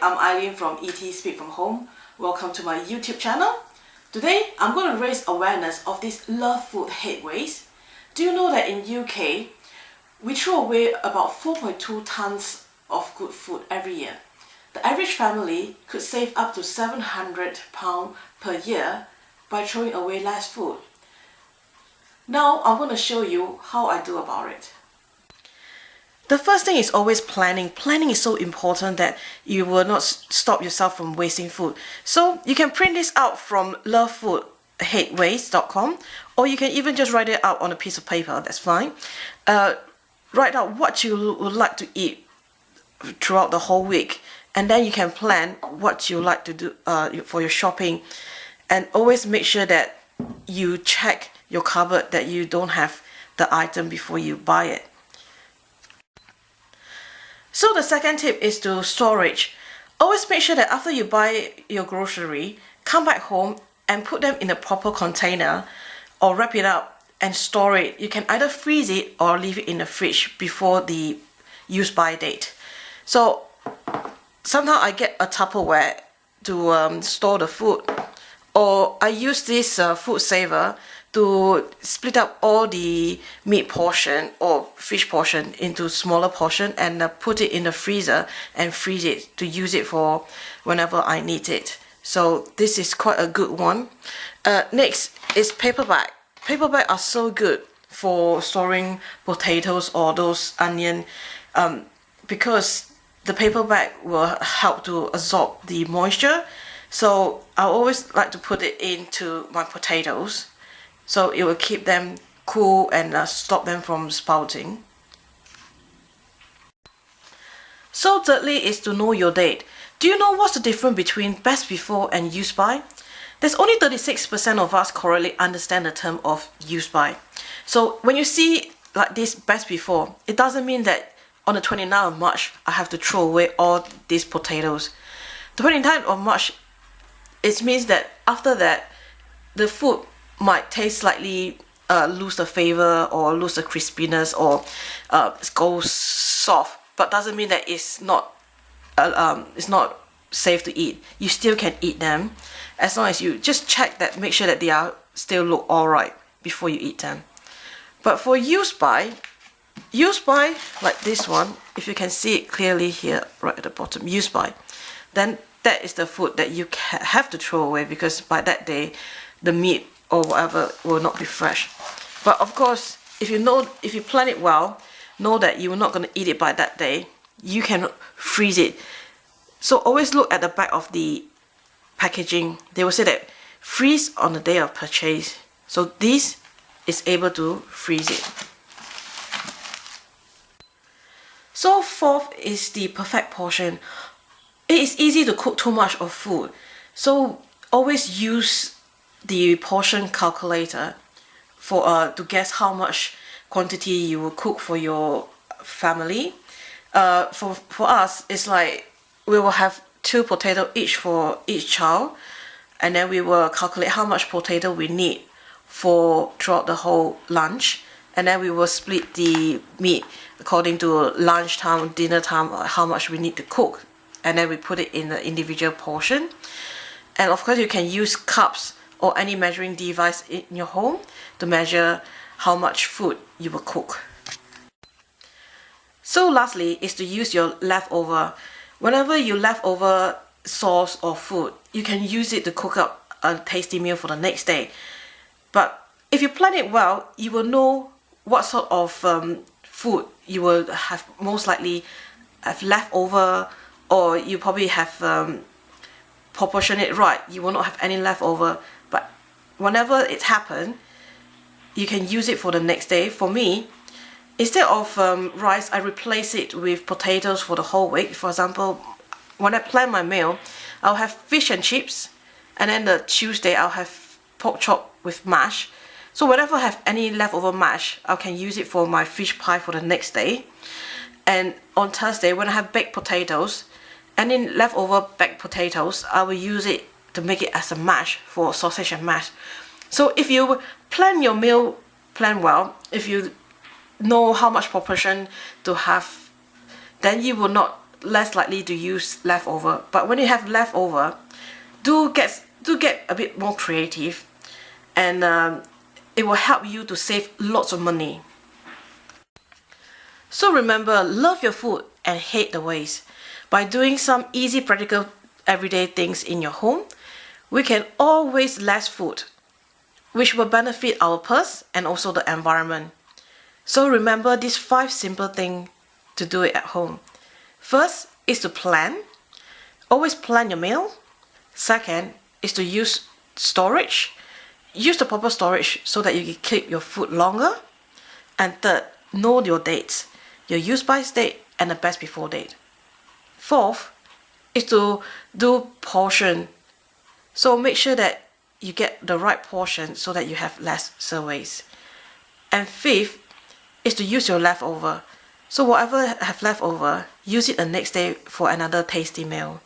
I'm Eileen from ET Speak From Home. Welcome to my YouTube channel. Today, I'm going to raise awareness of this love food hate waste. Do you know that in UK, we throw away about 4.2 tons of good food every year? The average family could save up to £700 per year by throwing away less food. Now, I'm going to show you how I do about it. The first thing is always planning. Planning is so important that you will not stop yourself from wasting food. So you can print this out from lovefoodhatewaste.com, or you can even just write it out on a piece of paper, that's fine. Write out what you would like to eat throughout the whole week, and then you can plan what you like to do for your shopping. And always make sure that you check your cupboard that you don't have the item before you buy it. So the second tip is to storage. Always make sure that after you buy your grocery, come back home and put them in a proper container or wrap it up and store it. You can either freeze it or leave it in the fridge before the use by date. So sometimes I get a Tupperware to store the food, or I use this food saver to split up all the meat portion or fish portion into smaller portion and put it in the freezer and freeze it to use it for whenever I need it. So this is quite a good one. Next is paper bag. Paper bag are so good for storing potatoes or those onion because the paper bag will help to absorb the moisture. So I always like to put it into my potatoes, so it will keep them cool and stop them from sprouting. So thirdly is to know your date. Do you know what's the difference between best before and use by? There's only 36% of us correctly understand the term of use by. So when you see like this best before, it doesn't mean that on the 29th of March I have to throw away all these potatoes. The 29th of March, it means that after that the food might taste slightly lose the flavor or lose the crispiness or go soft, but doesn't mean that it's not safe to eat. You still can eat them as long as you just check that, make sure that they are still look alright before you eat them. But for use by like this one, if you can see it clearly here right at the bottom, use by, then that is the food that you have to throw away because by that day the meat or whatever will not be fresh. But of course, if you plan it well, know that you're not going to eat it by that day, you can freeze it. So always look at the back of the packaging. They will say that freeze on the day of purchase. So this is able to freeze it. So fourth is the perfect portion. It is easy to cook too much of food, so always use the portion calculator for to guess how much quantity you will cook for your family. For us, it's like we will have 2 potatoes each for each child, and then we will calculate how much potato we need for throughout the whole lunch, and then we will split the meat according to lunch time, dinner time, how much we need to cook, and then we put it in the individual portion. And of course you can use cups or any measuring device in your home to measure how much food you will cook. So lastly is to use your leftover. Whenever you leftover sauce or food, you can use it to cook up a tasty meal for the next day. But if you plan it well, you will know what sort of food you will have most likely have leftover, or you probably have proportion it right. You will not have any leftover, but whenever it happens, you can use it for the next day. For me, instead of rice, I replace it with potatoes for the whole week. For example, when I plan my meal, I'll have fish and chips, and then the Tuesday I'll have pork chop with mash. So whenever I have any leftover mash, I can use it for my fish pie for the next day. And on Thursday, when I have baked potatoes, any leftover baked potatoes, I will use it to make it as a mash for sausage and mash. So if you plan your meal, plan well, if you know how much proportion to have, then you will not less likely to use leftover. But when you have leftover, do get a bit more creative, and it will help you to save lots of money. So remember, love your food and hate the waste. By doing some easy, practical, everyday things in your home, we can all waste less food, which will benefit our purse and also the environment. So remember these 5 simple things to do it at home. First is to plan. Always plan your meal. Second is to use storage. Use the proper storage so that you can keep your food longer. And third, know your dates, your use by date and the best before date. Fourth is to do portion. So make sure that you get the right portion so that you have less waste. And fifth is to use your leftover. So whatever have leftover, use it the next day for another tasty meal.